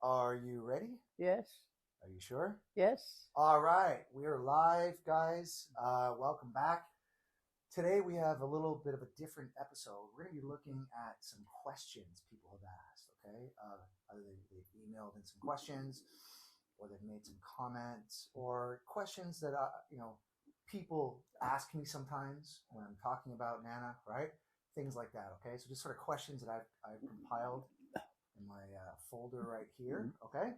Are you ready? Yes. Are you sure? Yes. All right, we're live, guys. Welcome back. Today we have a little bit of a different episode. We're going to be looking at some questions people have asked. Okay, either they've emailed in some questions, or they've made some comments, or questions that people ask me sometimes when I'm talking about Nana, right? Things like that. Okay, so just sort of questions that I've compiled in my folder right here. Okay.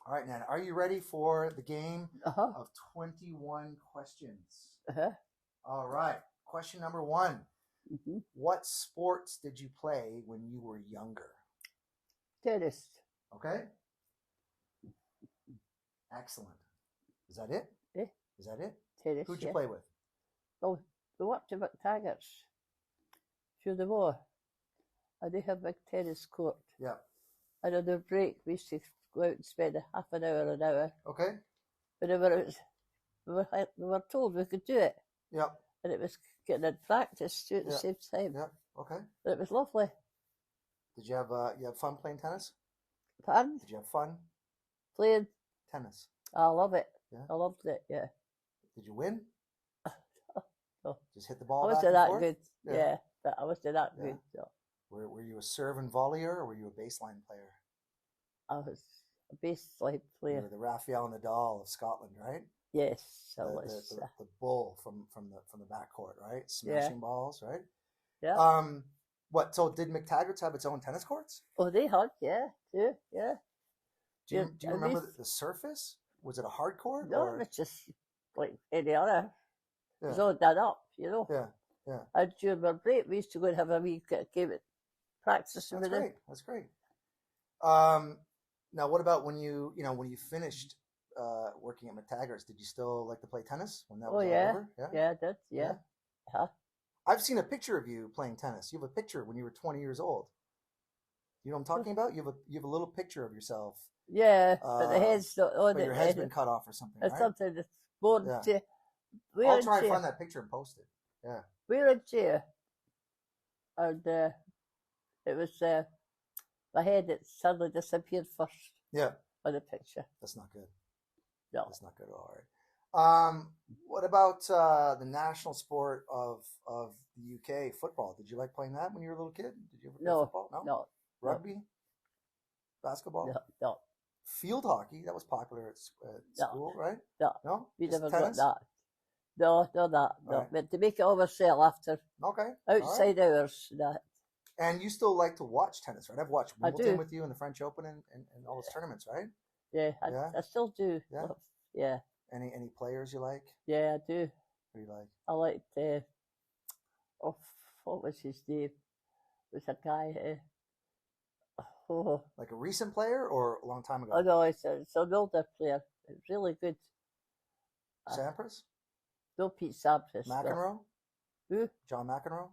All right, Nana, are you ready for the game of 21 questions? All right. Question number one. Mm-hmm. What sports did you play when you were younger? Tennis. Okay. Excellent. Is that it? Eh? Is that it? Tennis. Who'd you play with? Well, we worked at McTaggart's through the war. And they have a big tennis court. Yeah. And on the break, we used to go out and spend half an hour. Okay. Whenever we were told we could do it. Yeah. And it was getting in practice too at the same time. Yeah. Okay. But it was lovely. Did you have fun playing tennis? Fun? Did you have fun Playing tennis? I love it. Yeah. I loved it, yeah. Did you win? No. Just hit the ball I back wasn't and that forth? good. Yeah, but I wasn't that Yeah. good. So. Were you a serve and volleyer, or were you a baseline player? I was a baseline You player. were the Rafael Nadal of Scotland, right? Yes, I The, was. the bull from the backcourt, right? Smashing balls, right? Yeah. What? So did McTaggart's have its own tennis courts? Oh, they had, yeah, too, yeah. Do you remember the surface? Was it a hard court? No, or? it was just like any other. Yeah. It was all done up, you know. Yeah, yeah. And during our break, we used to go and have a wee game at practice. That's great. That's great. Now, what about when you finished working at McTaggart's? Did you still like to play tennis when that was all over? Yeah, I did. Yeah. Huh? I've seen a picture of you playing tennis. You have a picture when you were 20 years old. You know what I'm talking about? You have a little picture of yourself. Yeah, but the head's not on but it. Your head's been cut off or something, or right? something that's more Yeah. We're I'll try and find that picture and post it. Yeah. We're in chair. And it was my head that suddenly disappeared first. Yeah. On the picture. That's not good. No. That's not good. All right. What about the national sport of the UK, football? Did you like playing that when you were a little kid? Did you ever play football? No. Rugby? Basketball? No. Field hockey? That was popular at school, right? No. We Just never tennis? got that. No. Right. But to make it ourselves after. Okay. Outside hours. That. And you still like to watch tennis, right? I've watched Wimbledon do. with you in the French Open and all those tournaments, right? Yeah, I still do. Yeah. Yeah. Any players you like? Yeah, I do. Who do you like? I liked, what was his name? It was a guy, Like a recent player or a long time ago? Oh, no, it's an older player. It's really good. Sampras? No, Pete Sampras. McEnroe? No. Who? John McEnroe?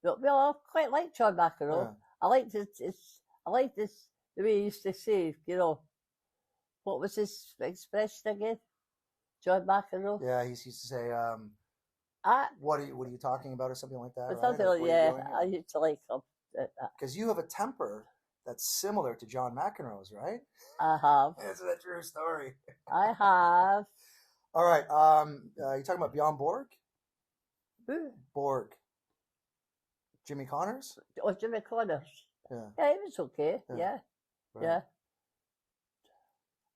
No, well, I quite like John McEnroe. Yeah. I liked the way he used to say, what was his expression again? John McEnroe? Yeah, he used to say, what are you talking about, or something like that, right? Something like, I used to like him. Because you have a temper that's similar to John McEnroe's, right? I have. It's a true story. I have. All right, you talking about Bjorn Borg? Who? Borg. Jimmy Connors? Oh, Jimmy Connors. Yeah. Yeah, he was okay. Yeah. Right. Yeah.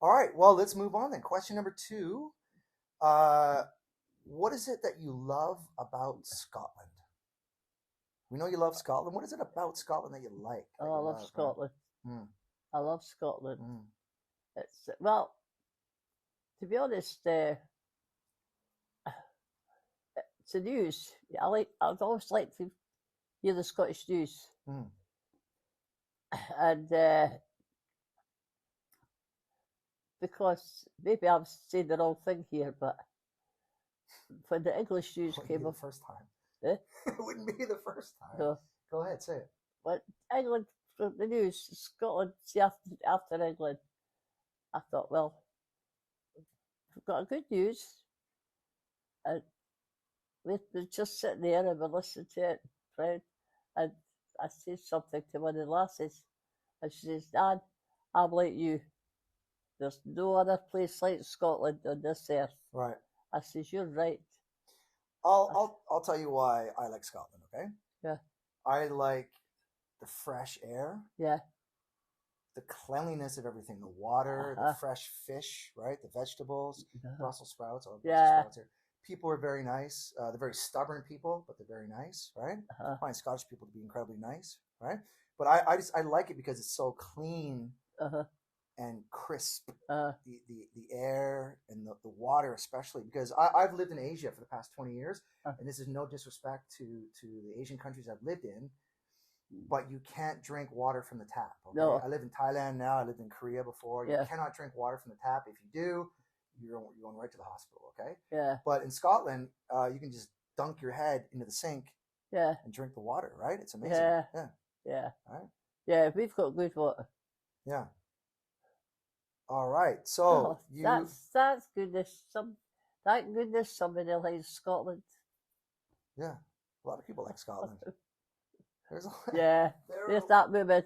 All right, well, let's move on then. Question number 2. What is it that you love about Scotland? We know you love Scotland. What is it about Scotland that you like? I love Scotland. Right? I love Scotland. Mm. It's, well, to be honest, it's the news. I'd always like to hear the Scottish news. Mm. And because maybe I'm saying the wrong thing here, but when the English news came up, the first time. Eh? It wouldn't be the first time. No. Go ahead, say it. But England, the news, Scotland, see, after England, I thought, well, we've got a good news. And we're just sitting there and we're listening to it, proud. And I said something to one of the lasses, and she says, Nan, I'm like you. There's no other place like Scotland on this earth. Right. I says, you're right. I'll tell you why I like Scotland. Okay. Yeah. I like the fresh air. Yeah. The cleanliness of everything, the water, the fresh fish, right? The vegetables, Brussels sprouts. I love Brussels sprouts here. People are very nice. They're very stubborn people, but they're very nice, right? I find Scottish people to be incredibly nice, right? But I like it because it's so clean and crisp. The air and the water, especially because I've lived in Asia for the past 20 years, and this is no disrespect to the Asian countries I've lived in. But you can't drink water from the tap. Okay? No. I live in Thailand now. I lived in Korea before. You cannot drink water from the tap. If you do, you're going right to the hospital. Okay. Yeah. But in Scotland, you can just dunk your head into the sink. Yeah. And drink the water. Right. It's amazing. Yeah. Yeah. Yeah. Right. Yeah. We've got good water. Yeah. All right. So that's goodness. Thank goodness somebody likes Scotland. Yeah. A lot of people like Scotland. There's that woman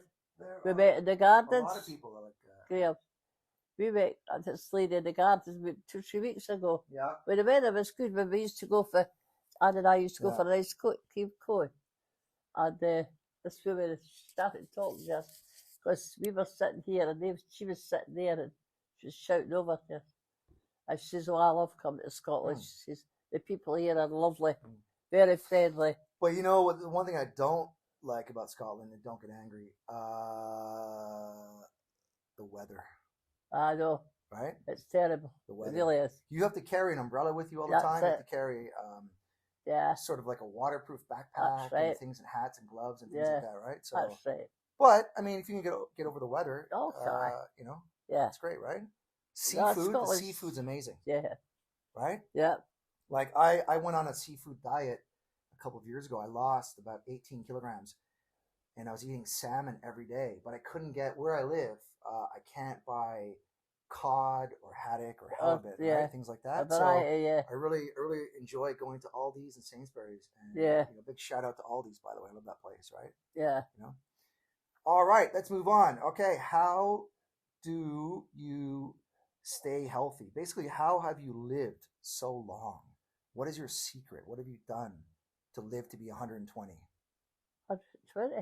we met in the gardens. A lot of people like Graham. We met at this lady in the gardens about 2-3 weeks ago. Yeah. When the weather was good, when we used to go for, Anne and I used to go for a nice Cape Cod. And this woman started talking to us because we were sitting here and she was sitting there and she was shouting over to us. And she says, "Oh, I love coming to Scotland." She says, "The people here are lovely, very friendly." But you know, the one thing I don't like about Scotland, and don't get angry, the weather. I know. Right? It's terrible. The weather. It really is. You have to carry an umbrella with you all the time. You have to carry sort of like a waterproof backpack and things and hats and gloves and things like that, right? So that's right. But I mean, if you can get over the weather, you know, it's great, right? Seafood, the seafood's amazing. Yeah. Right? Yeah. Like I went on a seafood diet a couple of years ago. I lost about 18 kilograms and I was eating salmon every day, but I couldn't get where I live. I can't buy cod or haddock or halibut, right? Things like that. So I really enjoy going to Aldi's and Sainsbury's. And, you know, big shout out to Aldi's, by the way. I love that place, right? Yeah. You know. All right, let's move on. Okay, how do you stay healthy? Basically, how have you lived so long? What is your secret? What have you done to live to be 120? 120.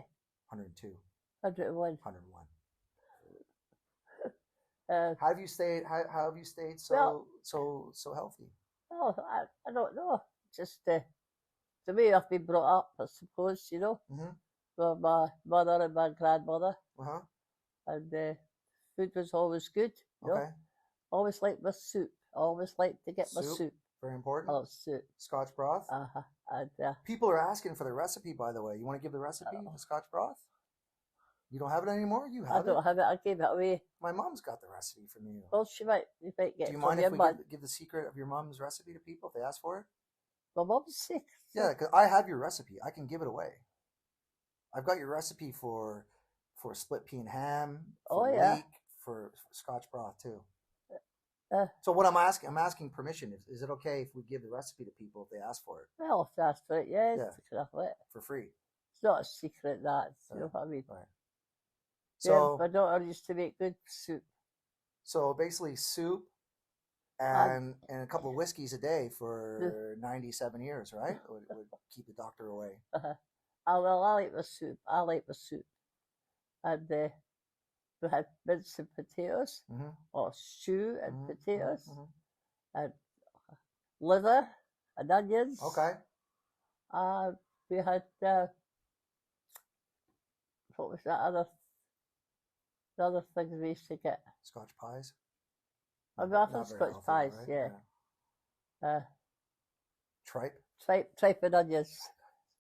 102. 101. 101. How have you stayed? How have you stayed so healthy? Oh, I don't know. Just the way I've been brought up, I suppose. You know, with my mother and my grandmother, and food was always good. You know? Always liked my soup. Always liked to get my soup. Very important. I love soup. Scotch broth. And people are asking for the recipe. By the way, you want to give the recipe of Scotch broth? You don't have it anymore? You have it? I don't have it. I gave it away. My mom's got the recipe from you. Well, you might get it. Do you mind if we give the secret of your mom's recipe to people if they ask for it? My mom's sick. Yeah, because I have your recipe. I can give it away. I've got your recipe for split pea and ham, for leek, for Scotch broth too. So what I'm asking permission. Is it okay if we give the recipe to people if they ask for it? Well, if they ask for it, for free. It's not a secret, that. You know what I mean? Right. So my daughter used to make good soup. So basically, soup and a couple of whiskeys a day for 97 years, right? Would keep the doctor away. I like my soup. And we had mince and potatoes, or stew and potatoes, and liver and onions. Okay. We had what was that the other things we used to get? Scotch pies. I think Scotch pies, right? Yeah. Tripe and onions.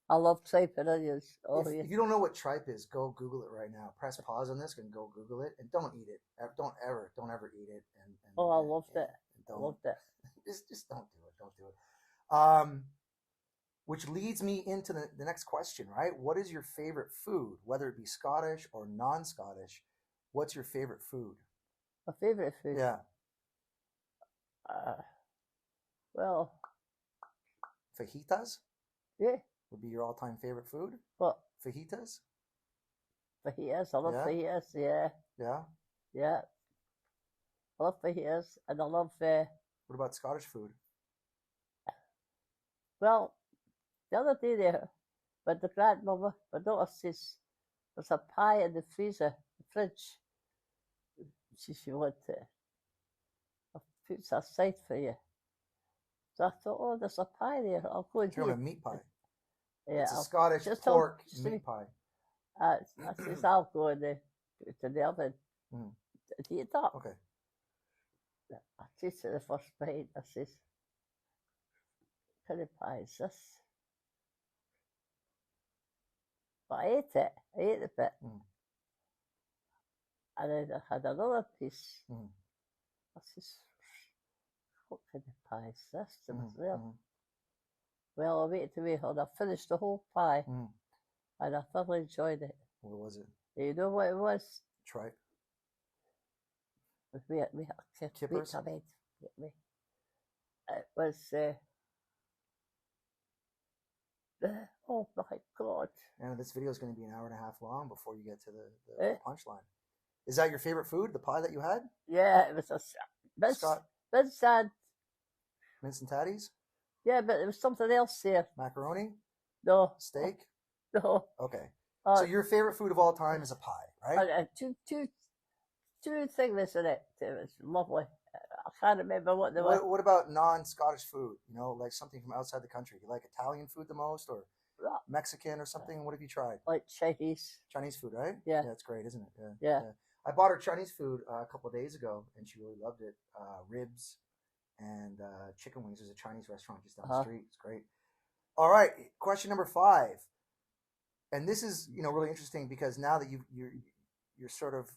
I love tripe and onions. If you don't know what tripe is, go Google it right now. Press pause on this and go Google it, and don't eat it. Don't ever eat it. I loved it. Loved it. Just don't do it. Don't do it. Which leads me into the next question, right? What is your favorite food, whether it be Scottish or non-Scottish? What's your favorite food? My favorite food? Yeah. Well. Fajitas? Yeah. Would be your all-time favorite food? What? Fajitas? Fajitas. I love fajitas, yeah. Yeah? Yeah. I love fajitas, and I love, What about Scottish food? well, the other day there, with the grandmother, my daughter says, there's a pie in the freezer, the fridge. She wanted to put it aside for you. So I thought, oh, there's a pie there. I'll go and You're eat talking about meat pie. Yeah, It's a Scottish just pork just meat pie. I says, I'll go in the, put it in the oven Mm. to heat it up. Okay. I tasted the first bite. I says, what kind of pie is this? But I ate it. I ate the bit. Mm. And then I had another piece. Mm. I says, what kind of pie is this? To Mm. myself. Mm. Well, I waited to wait and I finished the whole pie. Mm. And I thoroughly enjoyed it. What was it? You know what it was? Tripe. Kippers? It was, oh my God. And this video is going to be an hour and a half long before you get to the Eh? punchline. Is that your favorite food, the pie that you had? Yeah, it was a Scott, bit sad. mince and tatties? Yeah, but there was something else there. Macaroni? No, Steak? no. Okay. So your favorite food of all time is a pie, right? Two things in it. It was lovely. I can't remember what they were. What about non-Scottish food? You know, like something from outside the country. You like Italian food the most, or Mexican or something? What have you tried? Like Chinese. Chinese food, right? Yeah. Yeah, it's great, isn't it? Yeah. I bought her Chinese food a couple of days ago, and she really loved it. Ribs and chicken wings. There's a Chinese restaurant just down the street. It's great. All right, question number 5. And this is, really interesting because now that you're sort of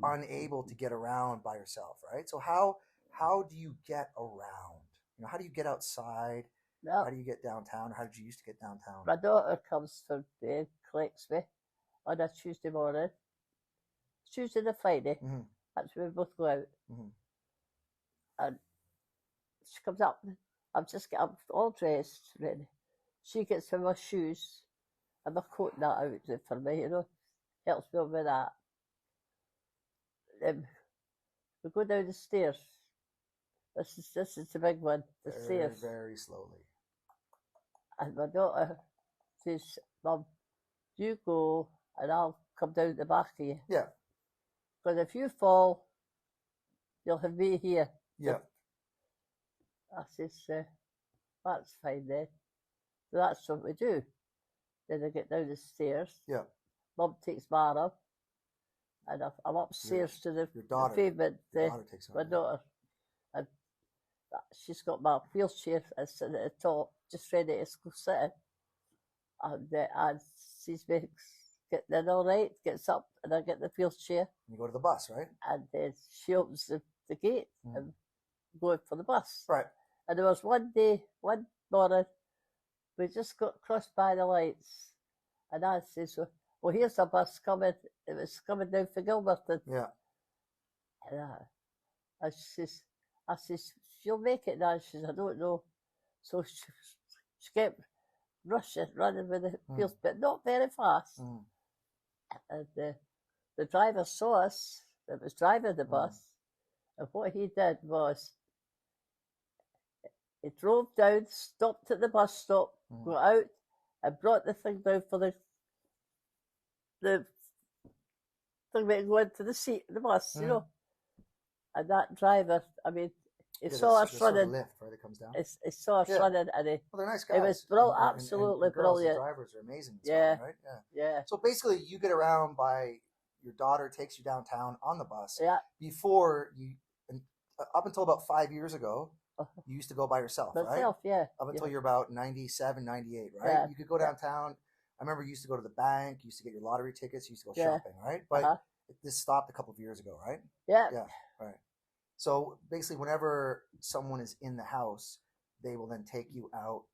unable to get around by yourself, right? So how do you get around? How do you get outside? No. How do you get downtown? How did you used to get downtown? My daughter comes from bed, collects me on a Tuesday morning. Tuesday to Friday. Mm-hmm. That's when we both go out. Mm-hmm. And she comes up. I'm all dressed, ready. She gets me my shoes and my coat and that out for me, helps me with that. We go down the stairs. This is the big one, the stairs. Very slowly. And my daughter says, Mum, you go and I'll come down the back of you. Yeah. Because if you fall, you'll have me here. Yeah. I says, that's fine then. So that's what we do. Then I get down the stairs. Yeah. Mum takes my arm. And I'm upstairs to the pavement. My daughter. And she's got my wheelchair and sitting at the top, just ready to go sit in. And sees me getting in all right, gets up, and I get the wheelchair. You go to the bus, right? And then she opens the gate and go for the bus. Right. And there was one morning, we just got crossed by the lights. And I says, well, here's a bus coming. It was coming down for Gilberton. Yeah. And I says, she'll make it now. She says, I don't know. So she kept running with the wheels, but not very fast. And the driver saw us that was driving the bus. And what he did was, he drove down, stopped at the bus stop, got out, and brought the thing down for the thing that go into the seat of the bus, And that driver, I mean, he saw us running. Lift, right? It comes down. He saw us running, and they're nice guys. It was absolutely and girls, brilliant. The drivers are amazing. Yeah. Right? Yeah. So basically, you get around by your daughter takes you downtown on the bus. Yeah. Before you, up until about 5 years ago, you used to go by yourself, right? Myself, yeah. Up until you're about 97, 98, right? Yeah. You could go downtown. I remember you used to go to the bank. You used to get your lottery tickets. You used to go shopping, right? But this stopped a couple of years ago, right? Yeah. Yeah. Right. So basically, whenever someone is in the house, they will then take you out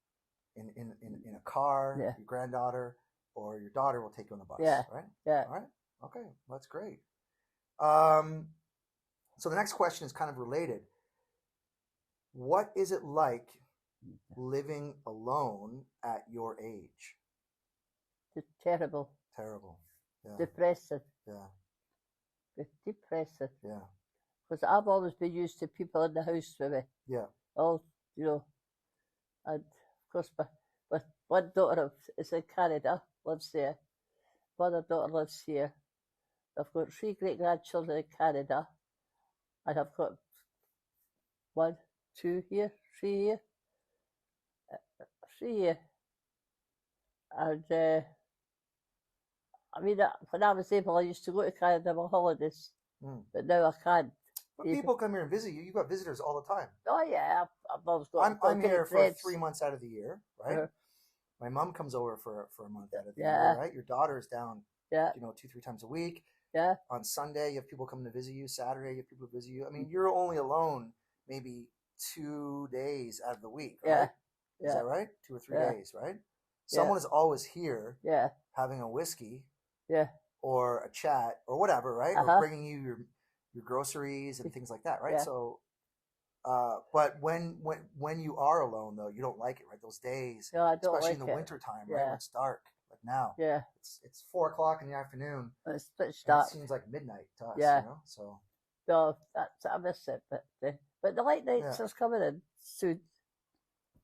in a car. Yeah. Your granddaughter or your daughter will take you on the bus. Yeah. Right. Yeah. All right. Okay. That's great. So the next question is kind of related. What is it like living alone at your age? It's terrible. Terrible. Yeah. Depressing. Yeah. It's depressing. Yeah. Because I've always been used to people in the house with me. Yeah. All, you know. And of course, my one daughter is in Canada, lives there. My other daughter lives here. I've got 3 great-grandchildren in Canada. And I've got 1, 2 here, 3 here. 3 here. And I mean, when I was able, I used to go to Canada on holidays, but now I can't. But people come here and visit you. You've got visitors all the time. Oh yeah, I've always got. I'm here for 3 months out of the year, right? My mom comes over for a month out of the year, right? Your daughter's down, 2-3 times a week. Yeah. On Sunday, you have people coming to visit you. Saturday, you have people visit you. I mean, you're only alone maybe 2 days out of the week, right? Is that right? 2 or 3 days, right? Someone is always here, having a whiskey, or a chat, or whatever, right? Or bringing you your groceries and things like that, right? So, but when you are alone, though, you don't like it, right? Those days, no, I don't especially like in the winter time, right? When it's dark, like now. Yeah. It's 4 o'clock in the afternoon. It's pitch dark. It seems like midnight to us, So. No, I miss it, but the late nights is coming in soon.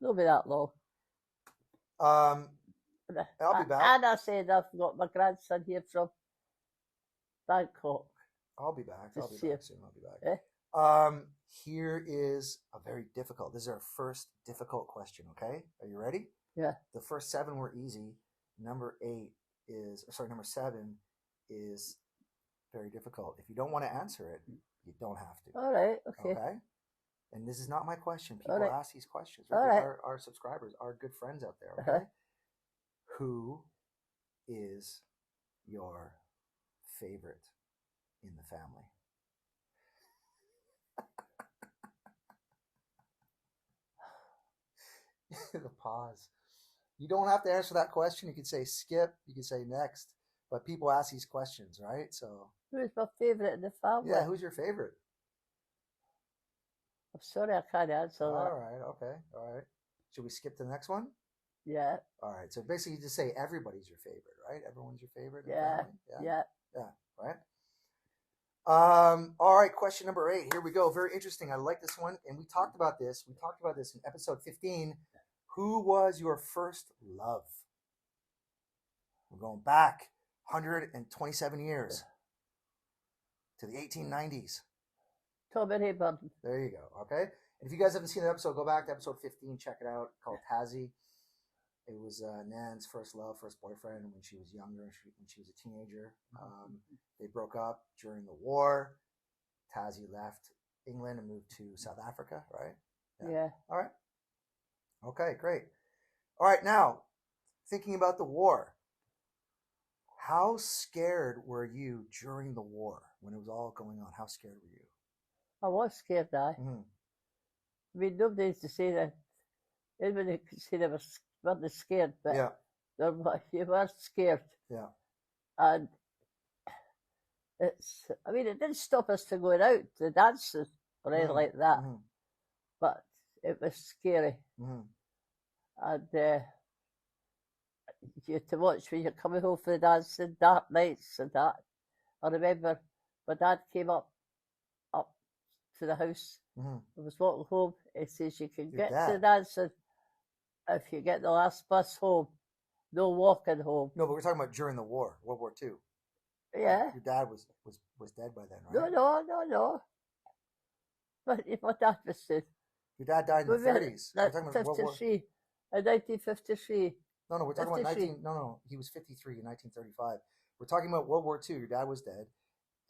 It'll be that long. I'll be back. And I said I've got my grandson here from Bangkok. I'll be back. I'll be back soon. I'll be back. Here is a very difficult. This is our first difficult question. Okay, are you ready? Yeah. The first 7 were easy. Number 7 is very difficult. If you don't want to answer it, you don't have to. All right. Okay. And this is not my question. People ask these questions. All right. Our subscribers, our good friends out there. Okay. Who is your favorite in the family? The pause. You don't have to answer that question. You can say skip. You can say next. But people ask these questions, right? So. Who's my favorite in the family? Yeah, who's your favorite? I'm sorry, I can't answer that. All right. Okay. All right. Should we skip to the next one? Yeah. All right. So basically, you just say everybody's your favorite, right? Everyone's your favorite. Yeah. Right. All right. Question number 8. Here we go. Very interesting. I like this one. And we talked about this. We talked about this in episode 15. Who was your first love? We're going back 127 years to the 1890s. Tommy Rayburn. There you go. Okay. And if you guys haven't seen that episode, go back to episode 15. Check it out. Called Tassie. It was Nan's first love, first boyfriend when she was younger, when she was a teenager. They broke up during the war. Tassie left England and moved to South Africa, right? Yeah. All right. Okay, great. All right, now, thinking about the war. How scared were you during the war when it was all going on? How scared were you? I was scared, I mean, nobody used to say that. Everybody could say they weren't scared, but you were scared. Yeah. And it didn't stop us from going out to dances or anything like that. But it was scary. And you had to watch when you're coming home from the dancing, dark nights and that. I remember my dad came up to the house. I was walking home. He says, you can get to the dancing if you get the last bus home. No walking home. No, but we're talking about during the war, World War II. Yeah. Your dad was dead by then, right? No. But my dad was dead. Your dad died in the 30s. We're talking about World War. 1953. No, we're talking about he was 53 in 1935. We're talking about World War II. Your dad was dead,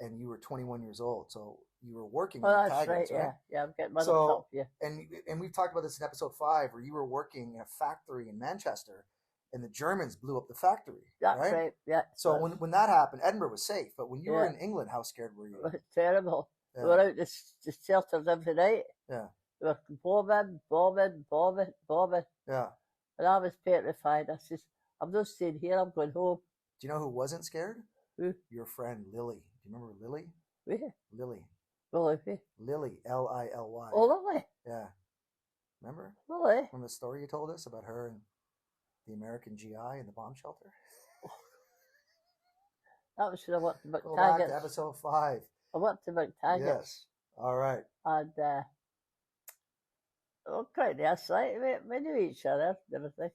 and you were 21 years old, so you were working. Oh, that's right. Yeah, I'm getting my up. Yeah. And we've talked about this in episode 5, where you were working in a factory in Manchester, and the Germans blew up the factory. That's right. Yeah. So when that happened, Edinburgh was safe, but when you were in England, how scared were you? It was terrible. Yeah. We were out the shelters every night. Yeah. We were bombing. Yeah. And I was petrified. I said, I'm not staying here. I'm going home. Do you know who wasn't scared? Who? Your friend Lily. Do you remember Lily? Where? Lily. Lily. Lily. Lily. Oh, Lily. Yeah. Remember? Lily. From the story you told us about her and the American GI in the bomb shelter? That was when I worked about Go back to episode 5. I worked in McTaggart's. Yes. All right. And well, quite nice, right? We knew each other and everything.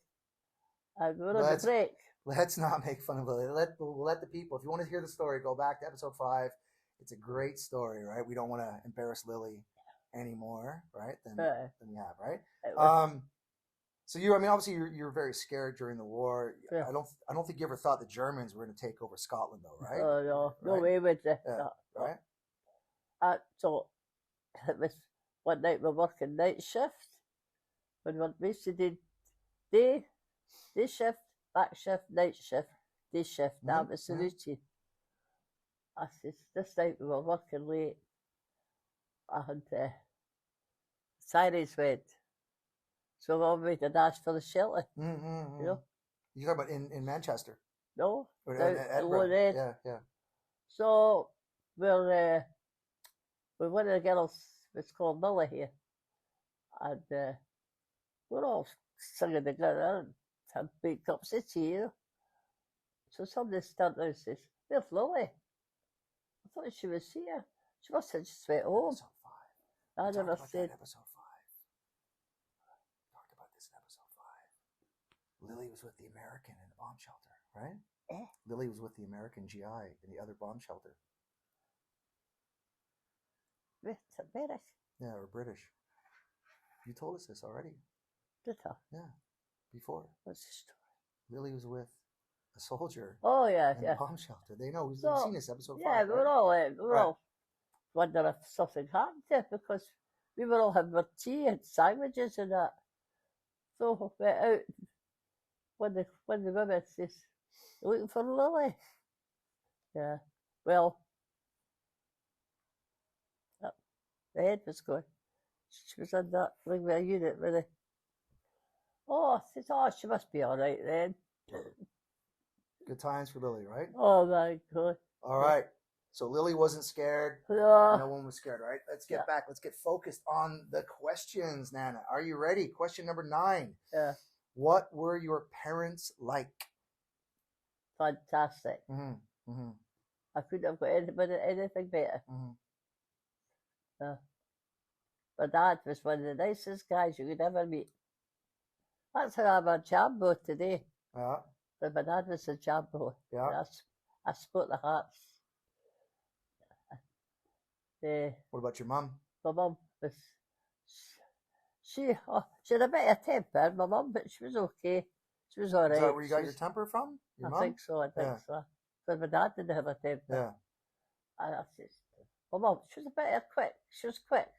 And we were on the break. Let's not make fun of it. We'll let the people, if you want to hear the story, go back to episode 5. It's a great story, right? We don't want to embarrass Lily anymore, right? Than we have, right? So obviously you're very scared during the war. Yeah. I don't think you ever thought the Germans were going to take over Scotland, though, right? Oh no, right? no way with it. Yeah. Right. So it was one night we were working night shift. When we used to do day shift, back shift, night shift, day shift. That was the routine. I said, this night we were working late, and sirens went. So we all made a dash for the shelter. You know? You talking about in Manchester? No, or Edinburgh. Yeah. So we're one of the girls. It's called Miller here, and we're all singing together and big cups of tea. You know? So somebody stood there and says, "Where's Lily?" I thought she was here. She must have just went home. I never said. Episode 5. Talked about this in episode 5. Lily was with the American in the bomb shelter, right? Lily was with the American GI in the other bomb shelter. British. Yeah, or British. You told us this already. Did I? Yeah, before. What's the story? Lily was with a soldier. Oh yeah, in the bomb shelter. They know. We've seen this episode 5. Yeah, we're all wondering if something happened to it because we were all having our tea and sandwiches and that. So we went out when the women says, "You're looking for Lily?" Yeah. Well, the head was going. She was in that wing unit with it. Oh, I said, "Oh, she must be all right then." Good times for Lily, right? Oh my God. All right. So Lily wasn't scared. Yeah. No one was scared, right? Let's get back. Let's get focused on the questions, Nana. Are you ready? Question number 9. Yeah. What were your parents like? Fantastic. I couldn't have got anything better. My dad was one of the nicest guys you could ever meet. That's how I'm a Jambo today. Yeah. But my dad was a Jambo. Yeah. I split the hearts. What about your mum? My mum was, she had a bit of temper, my mum, but she was okay. She was all right. Is that where you got your temper from? Your mum? I think so. Because my dad didn't have a temper. Yeah. And I said, my mum, she was a bit quick. She was quick.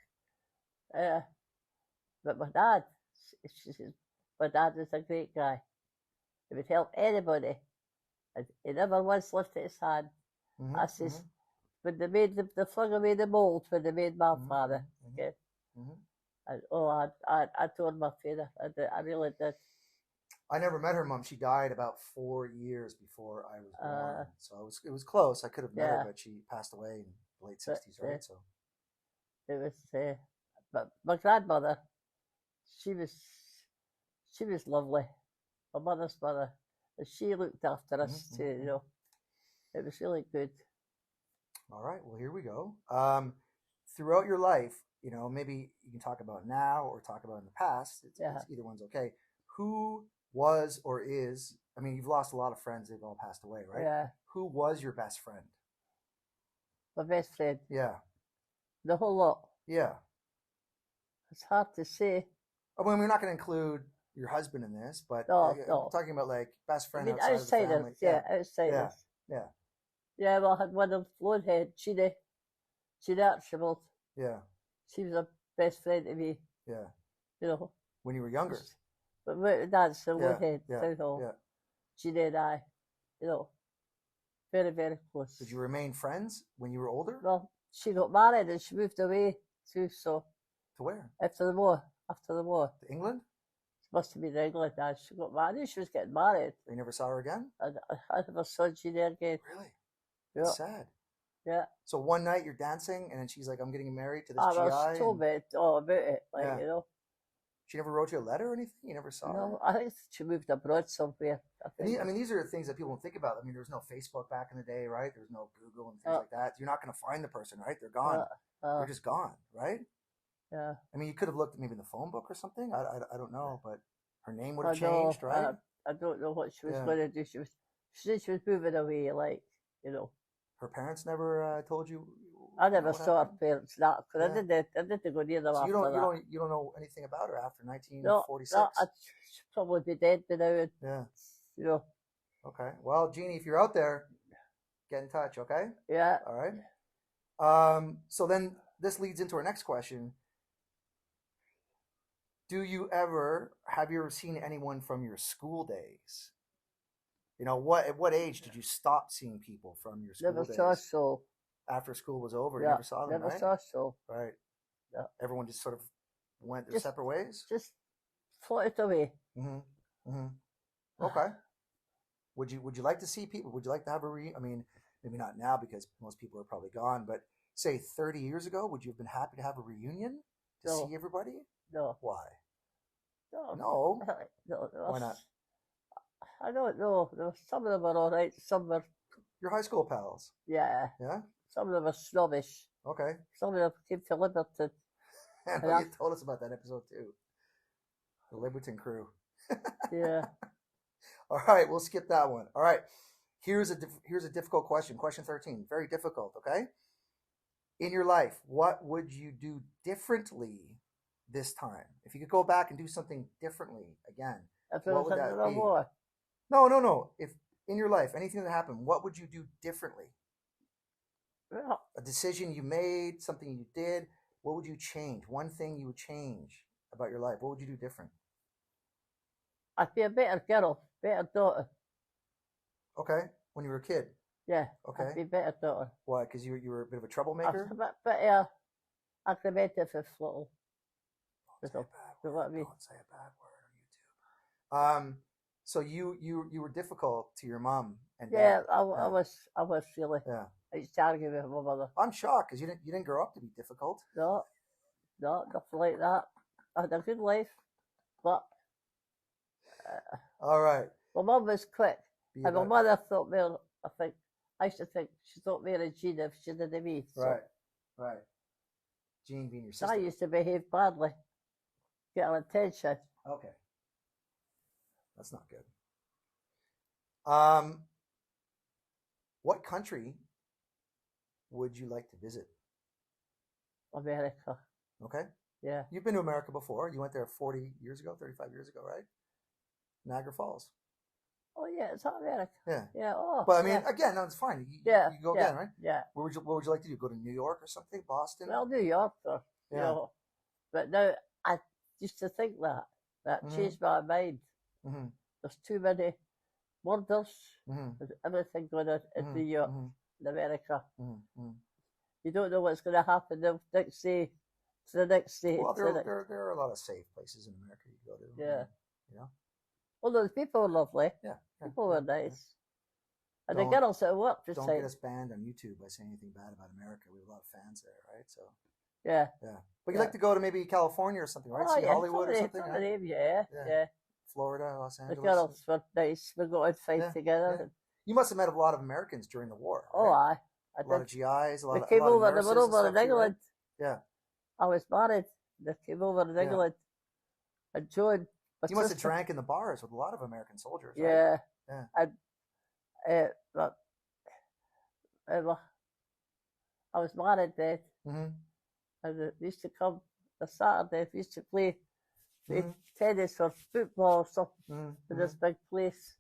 But my dad, she says, my dad was a great guy. He would help anybody. And he never once lifted his hand. I says, when they made the flung away the mould when they made my father. Okay. And I tore my finger. I really did. I never met her mom. She died about 4 years before I was born. So it was close. I could have met her, but she passed away in the late 60s, right? So it was. But my grandmother, she was lovely. My mother's mother, and she looked after us too. You know, it was really good. All right. Well, here we go. Throughout your life, maybe you can talk about now or talk about in the past. It's either one's okay. Who was or is? I mean, you've lost a lot of friends; they've all passed away, right? Yeah. Who was your best friend? My best friend. Yeah. The whole lot. Yeah. It's hard to say. I mean, we're not going to include your husband in this, but no. I'm talking about like best friend outside of the family. Outsiders. Yeah. Yeah, well, I had one of Loanhead, Sheena Archibald. Yeah. She was a best friend to me. Yeah. You know. When you were younger. But my dad's still Loanhead, Southall. Yeah. Sheena and I, very, very close. Did you remain friends when you were older? Well, she got married and she moved away too, so. To where? After the war. To England? It must have been England. She got married. She was getting married. You never saw her again? I never saw Sheena again. Really? Yeah. That's sad. Yeah. So one night you're dancing and then she's like, I'm getting married to this I GI. was told me all about it. She never wrote you a letter or anything? You never saw her? No, I think she moved abroad somewhere. I mean, these are things that people don't think about. I mean, there was no Facebook back in the day, right? There's no Google and things like that. You're not going to find the person, right? They're gone. They're just gone, right? Yeah. I mean, you could have looked maybe in the phone book or something. I don't know, but her name would have changed, right? I don't know what she was going to do. She said she was moving away, like, you know. Her parents never told you. I never saw her parents that because I didn't go near them so after that. You don't know anything about her after 1946. No, I'd probably be dead by now. Yeah. You know. Okay. Well, Jeannie, if you're out there, get in touch. Okay. Yeah. All right. So then this leads into our next question. Have you ever seen anyone from your school days? You know, at what age did you stop seeing people from your school days? Never saw so. After school was over, you never saw them, never saw so. Right. Yeah. Everyone just sort of went their separate ways? Just floated away. Mm-hmm. Mm-hmm. Okay. Would you like to see people? Would you like to have a I mean, maybe not now because most people are probably gone, but say 30 years ago, would you have been happy to have a reunion to see everybody? No. Why? No. Why not? I don't know. Some of them are all right. Some were. Your high school pals? Yeah. Yeah? Some of them are snobbish. Okay. Some of them came to Liberton. You told us about that episode too. The Liberton crew. Yeah. All right, we'll skip that one. All right. Here's a difficult question. Question 13. Very difficult, okay? In your life, what would you do differently this time? If you could go back and do something differently again, what would that be? War. No. If in your life, anything that happened, what would you do differently? Well, a decision you made, something you did, what would you change? One thing you would change about your life. What would you do different? I'd be a better girl, better daughter. Okay. When you were a kid? Yeah. Okay. I'd be a better daughter. Why? Because you were a bit of a troublemaker? But argumentative little. Don't say a bad word. What I mean. Don't say a bad word on YouTube. So you were difficult to your mom and dad. Yeah, I was really. Yeah. I used to argue with my mother. I'm shocked because you didn't grow up to be difficult. No, nothing like that. I had a good life, but all right. My mum was quick, and my mother thought me. I used to think she thought me and Jean if she did me. So. Right. Jean being your sister. I used to behave badly, get her attention. Okay, that's not good. What country would you like to visit? America. Okay. Yeah. You've been to America before. You went there 40 years ago, 35 years ago, right? Niagara Falls. Oh yeah, it's not America. Yeah. Yeah. Oh. But I mean, again, no, it's fine. You go again, right? Yeah. What would you like to do? Go to New York or something? Boston? Well, New York, though. Yeah. You know, but now I used to think that changed my mind. Mm-hmm. There's too many murders. Mm-hmm. There's everything going on in New York, in America. Mm-hmm. You don't know what's going to happen the next day to the next day. Well, there are a lot of safe places in America you go to. Yeah. You know? Well, those people were lovely. Yeah. People were nice. And the girls at work just don't get us banned on YouTube by saying anything bad about America. We have a lot of fans there, right? So. Yeah. But you'd like to go to maybe California or something, right? See Hollywood or something? Right? Yeah. Florida, Los Angeles. The girls were nice. We got out fight together. Yeah. You must have met a lot of Americans during the war. Right? Oh, I did. A lot of GIs, a lot of They were over in Right? England. Yeah. I was married. They came over in England and joined. You must have drank in the bars with a lot of American soldiers, right? Yeah. Yeah. But I was married then. Mm-hmm. And they used to come the Saturday. We used to play tennis or football or something in this big place.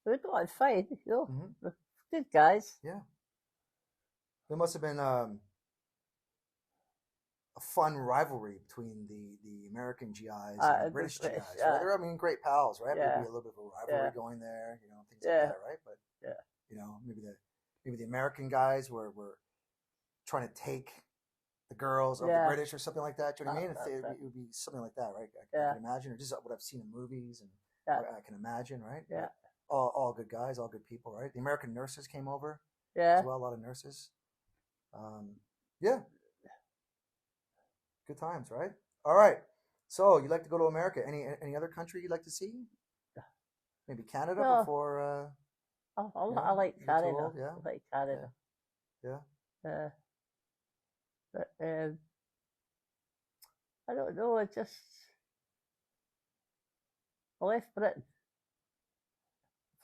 We got on fine, you know. Mm-hmm. Good guys. Yeah. There must have been a fun rivalry between the American GIs and the British GIs. Right? They're, great pals, right? Yeah. Maybe a little bit of a rivalry going there, things like that, right? But maybe the American guys were trying to take the girls of the British or something like that. Do you know what I mean? It would be something like that, right? I can imagine, or just what I've seen in movies and what I can imagine, right? Yeah. All good guys, all good people, right? The American nurses came over as well, a lot of nurses. Yeah. Good times, right? All right. So you like to go to America? Any other country you'd like to see? Maybe Canada No, before. I like you get too Canada. old? Yeah. I like Canada. Yeah. But I don't know. I left Britain,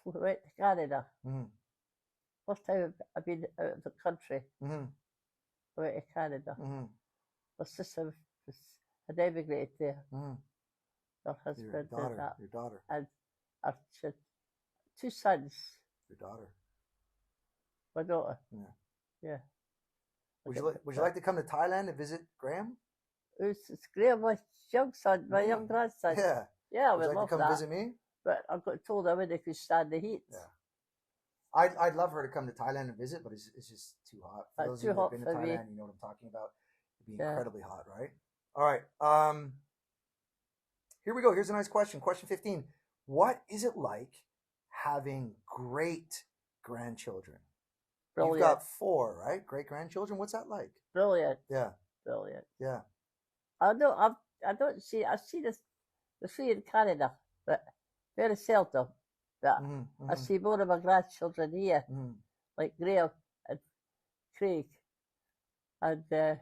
went to Canada. Mm-hmm. First time I've been out of the country. Mm-hmm. I went to Canada. Mm-hmm. My sister had emigrated there. Mm-hmm. Her husband Your did daughter. that. Your daughter. And she had 2 sons. Your daughter. My daughter. Yeah. Yeah. Would you like to come to Thailand and visit Graham? It's Graham, my young son, my Yeah. young grandson. Yeah. Yeah, I Would you would like love to come that. visit me? But I got told I wouldn't could stand the heat. Yeah. I'd love her to come to Thailand and visit, but it's just too hot. For those of you that have been to Thailand, you know what I'm talking about. It'd be incredibly hot, right? All right. Here we go. Here's a nice question. Question 15. What is it like having great grandchildren? Brilliant. You've got 4, right? Great grandchildren. What's that like? Brilliant. Yeah. Brilliant. Yeah. I don't see. I see the 3 in Canada, but very seldom. But I see more of my grandchildren here, like Graham and Craig, and I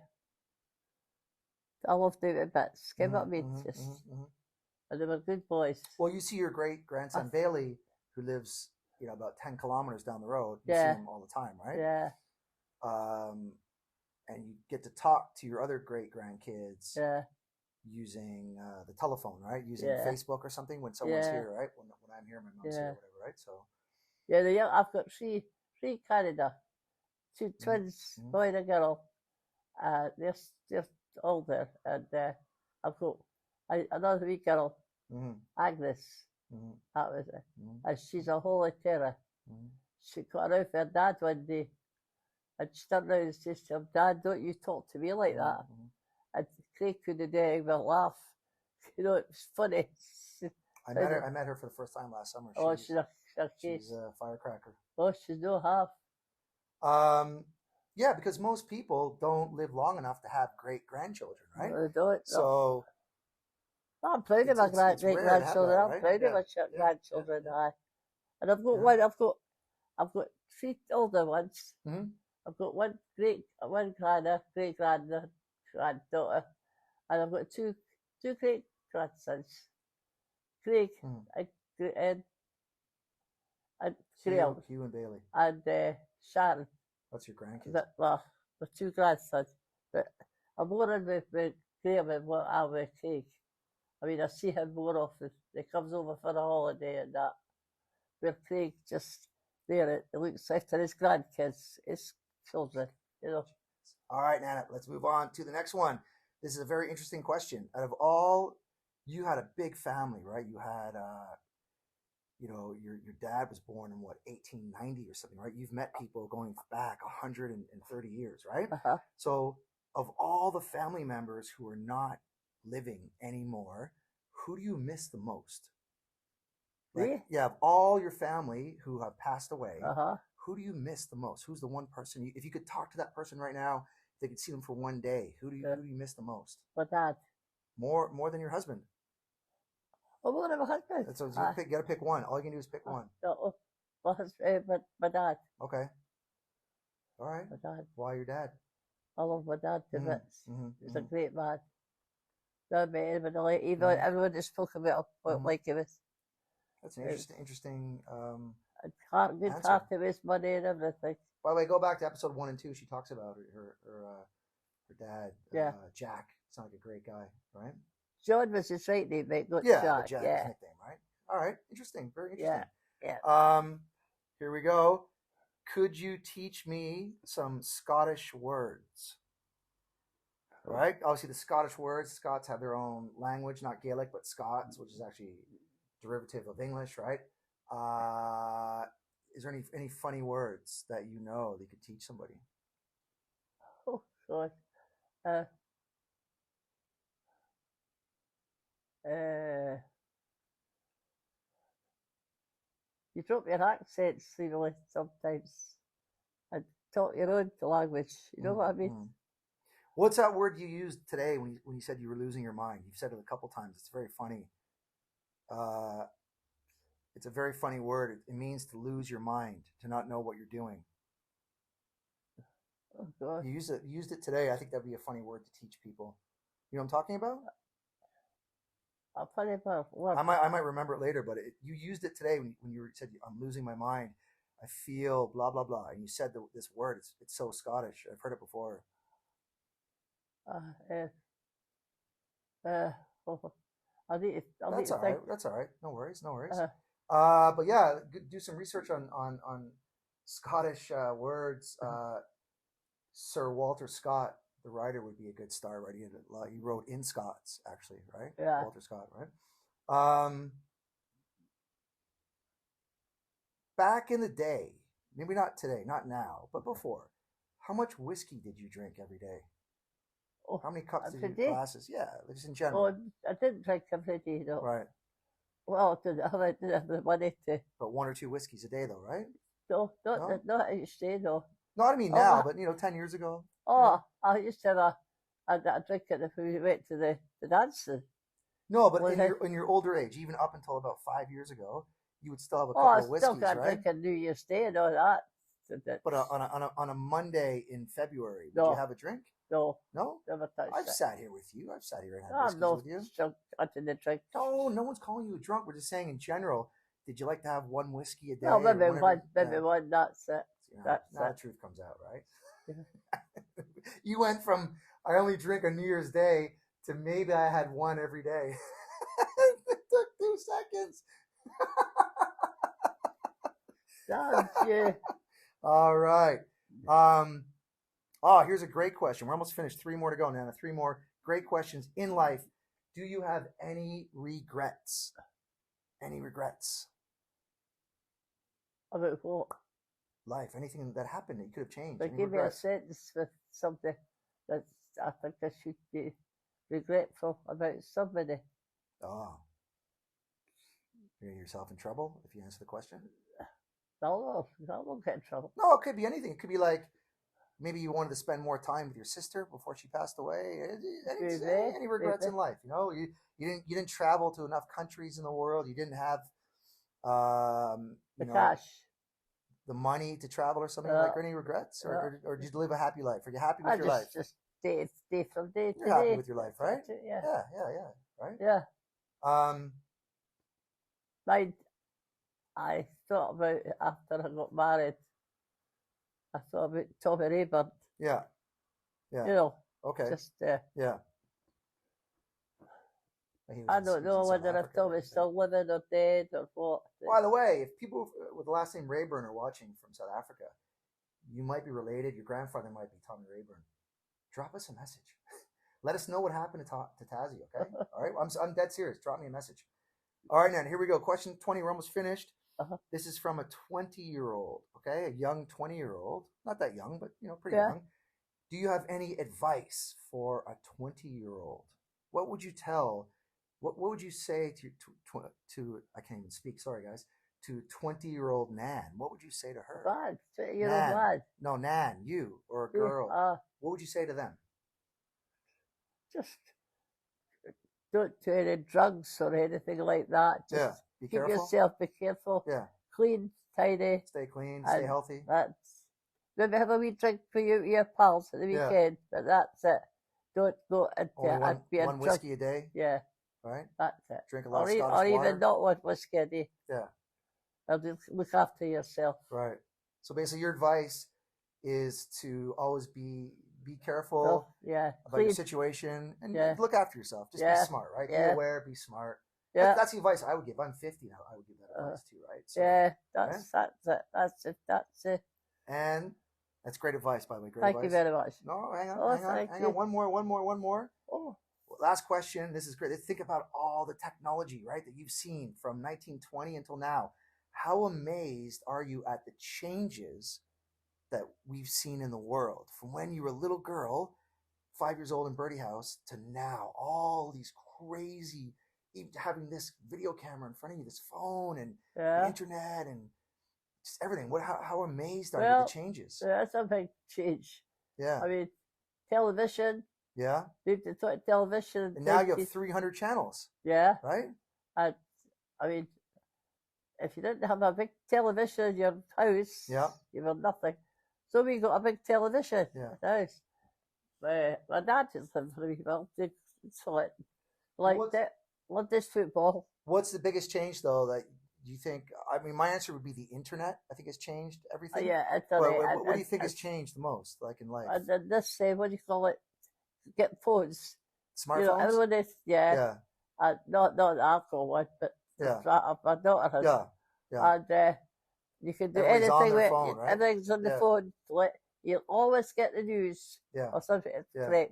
love them a bit. Give up me and they were good boys. Well, you see your great grandson Bailey, who lives, about 10 kilometers down the road. You see him all the time, right? Yeah. And you get to talk to your other great grandkids. Yeah. Using the telephone, right? Using Facebook or something when someone's here, right? When I'm here, my mom's here, whatever, right? So. Yeah, I've got three Canada, 2 twins, boy and a girl. They're older, and I've got another wee girl, Agnes. That was it, and she's a holy terror. She got around for her dad one day, and she turned around and says to him, "Dad, don't you talk to me like that." And Craig couldn't do it, but laugh. It was funny. I met her for the first time last summer. She's a firecracker. Oh, she's no half. Yeah, because most people don't live long enough to have great grandchildren, right? No, they don't. So I'm proud of my great grandchildren. I'm proud of my grandchildren. And I've got one. I've got 3 older ones. I've got one great granddaughter, and I've got two great grandsons, Craig and Graham. Hugh and Bailey. And Sharon. That's your grandkids. The 2 grandsons. But I'm more in with Graham than what I'm with Craig. I mean, I see him more often. He comes over for a holiday and that. Where Craig just there, he looks after his grandkids, his children, All right, Nana, let's move on to the next one. This is a very interesting question. Out of all, you had a big family, right? You had, your dad was born in 1890 or something, right? You've met people going back 130 years, right? So, of all the family members who are not living anymore, who do you miss the most? Of all your family who have passed away, who do you miss the most? Who's the one person? If you could talk to that person right now, if they could see them for one day, who do you miss the most? My dad. More than your husband. Oh, more than my husband. So you got to pick one. All you can do is pick one. My husband, my dad. Okay. All right. My dad. Why your dad? I love my dad to bits. He's a great man. Never met anybody like even everyone that spoke about him like he was. That's an interesting good heart to his money and everything. By the way, go back to episode 1 and 2. She talks about her dad, Jack. Sounds like a great guy, right? John was his right name, mate. Jack. His nickname, right? All right, interesting, very interesting. Yeah. Here we go. Could you teach me some Scottish words? All right. Obviously, the Scottish words. Scots have their own language, not Gaelic, but Scots, which is actually derivative of English, right? Is there any funny words that you could teach somebody? Oh God. You drop your accents, sometimes, and talk your own language. You know what I mean? What's that word you used today when you said you were losing your mind? You've said it a couple times. It's very funny. Uh, it's a very funny word. It means to lose your mind, to not know what you're doing. Oh God. You used it today. I think that'd be a funny word to teach people. You know what I'm talking about? I'll put it about what? I might remember it later, but you used it today when you said I'm losing my mind. I feel blah blah blah, and you said this word. It's so Scottish. I've heard it before. Uh, uh, oh, I'll need That's to all think. right. That's all right. No worries. No worries. Uh, But yeah, do some research on Scottish words. Sir Walter Scott, the writer, would be a good star writer. He wrote in Scots, actually, right? Yeah. Walter Scott, right? Back in the day, maybe not today, not now, but before, how much whiskey did you drink every day? Oh, How many cups did you every day? glasses? Yeah, just in general. Oh, I didn't drink every day though. Right. Well, I didn't have the money to. But 1 or 2 whiskeys a day, though, right? No, No? not each day though. No, I mean Oh, now, but 10 years ago. Oh, I used to have a drink it if we went to the dancing. No, but Was in your older age, even up until about 5 years ago, you would still have a Oh, couple I of still whiskeys, got right? drink on New Year's Day and all that. But on a Monday in February, would No. you have a drink? No, No? never touched I've that. sat here with you. I've sat here and had I'm whiskeys no with you. still touching the drink. No, no one's calling you a drunk. We're just saying in general, did you like to have one whiskey a day? No, or maybe whenever- one, that's it. That's now it. the truth comes out, right? You went from I only drink on New Year's Day to maybe I had one every day. It took 2 seconds. Damn you. All right. Here's a great question. We're almost finished. 3 more to go, Nana. 3 more great questions in life. Do you have any regrets? Any regrets? About what? Life, anything that happened that you could have changed. But Any give me a regrets? sentence with something that I think I should be regretful about somebody. Oh. You're getting yourself in trouble if you answer the question? No, I won't get in trouble. No, it could be anything. It could be like maybe you wanted to spend more time with your sister before she passed away. Any regrets in life? You didn't travel to enough countries in the world. You didn't have The cash. the money to travel or something like. Or any regrets, or did you live a happy life? Are you happy with your life? Just day from day to You're day. happy with your life, right? Yeah. Yeah. Right. Yeah. I thought about it after I got married. I thought about Tommy Rayburn. Yeah. Okay. Just Yeah. I don't know whether if Tommy's still living or dead or what. By the way, if people with the last name Rayburn are watching from South Africa, you might be related. Your grandfather might be Tommy Rayburn. Drop us a message. Let us know what happened to Tazzy, okay? All right? I'm dead serious. Drop me a message. All right, Nan, here we go. Question 20. We're almost finished. Uh-huh. This is from a 20-year-old, okay? A young 20-year-old. Not that young, but, pretty young. Do you have any advice for a 20-year-old? What would you tell... What would you say to I can't even speak, sorry guys, to 20-year-old Nan? What would you say to her? Lad, 20-year-old lad. No, Nan, you or a girl. What would you say to them? Just don't do any drugs or anything like that. Just be keep careful. yourself, be careful. Yeah. Clean, tidy. Stay clean, stay healthy. Maybe have a wee drink for your pals at the weekend, but that's it. Don't go into one whiskey a day? Yeah. Right? That's it. Drink a lot of Scottish water. Or even not one whiskey a day. Yeah. Or just look after yourself. Right. So basically your advice is to always be careful about your situation and look after yourself. Just be smart, right? Yeah. Be aware, be smart. Yeah. That's the advice I would give. I'm 50 now. I would give that advice too, right? So, that's it. And that's great advice, by the way. Great Thank advice. you very much. No, hang on. One more. Oh. Last question. This is great. Think about all the technology, right, that you've seen from 1920 until now. How amazed are you at the changes that we've seen in the world from when you were a little girl, 5 years old in Birdie House, to now? All these crazy, even having this video camera in front of you, this phone, and the internet, and just everything. How amazed are you at the changes? That's a big change. Yeah. I mean, television. Yeah. Moved to television. And now you have 300 channels. Yeah. Right? I mean, if you didn't have a big television in your house, yeah, you had nothing. So we got a big television in the house. My dad just lived for me. Well, so it, like that. Loved this football. What's the biggest change, though, that you think? I mean, my answer would be the internet. I think has changed everything. Yeah, what do you think has changed the most, like in life? And this, what do you call it? Get phones. Smartphones. You know, everyone is, yeah. Not the alcohol one, but my daughter has. And you can do anything with phone, right? Everything's on the phone. You'll always get the news or something. It's great.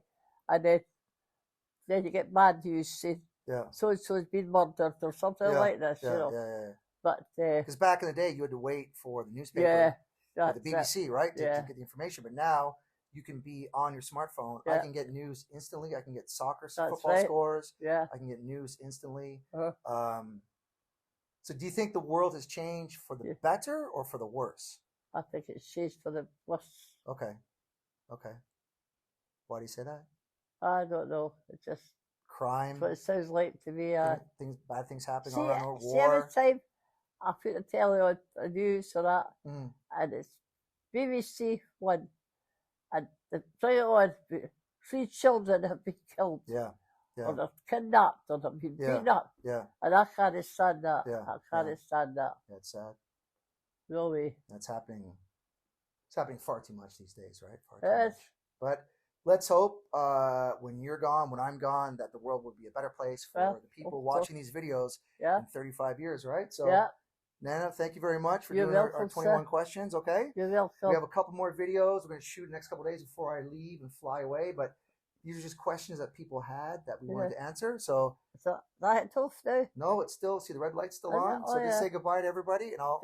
And then you get bad news saying so and so's been murdered or something like this. You know. But because back in the day, you had to wait for the newspaper, or the BBC, right, to get the information. But now you can be on your smartphone. I can get news instantly. I can get football scores. I can get news instantly. So do you think the world has changed for the better or for the worse? I think it's changed for the worse. Okay. Why do you say that? I don't know. It's just crime. That's what it sounds like to me. Bad things happening all around the world. See, every time I put the telly on the news or that, and it's BBC One, and the play on 3 children have been killed. Or they're kidnapped, or they've been beaten up. And I can't stand that. I can't stand that. That's sad. No way. That's happening. It's happening far too much these days, right? Far too much. But let's hope when you're gone, when I'm gone, that the world will be a better place for the people watching these videos in 35 years, right? So, Nana, thank you very much for doing our 21 questions, okay? You're welcome. We have a couple more videos. We're going to shoot the next couple of days before I leave and fly away, but these are just questions that people had that we wanted to answer. So that tough now? No, it's still, see the red light's still on. So just say goodbye to everybody, and I'll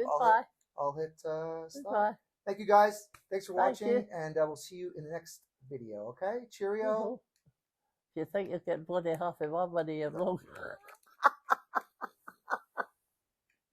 hit stop. Thank you guys. Thanks for watching, and we'll see you in the next video. Okay, cheerio. If you think you're getting bloody half of my money, you're wrong.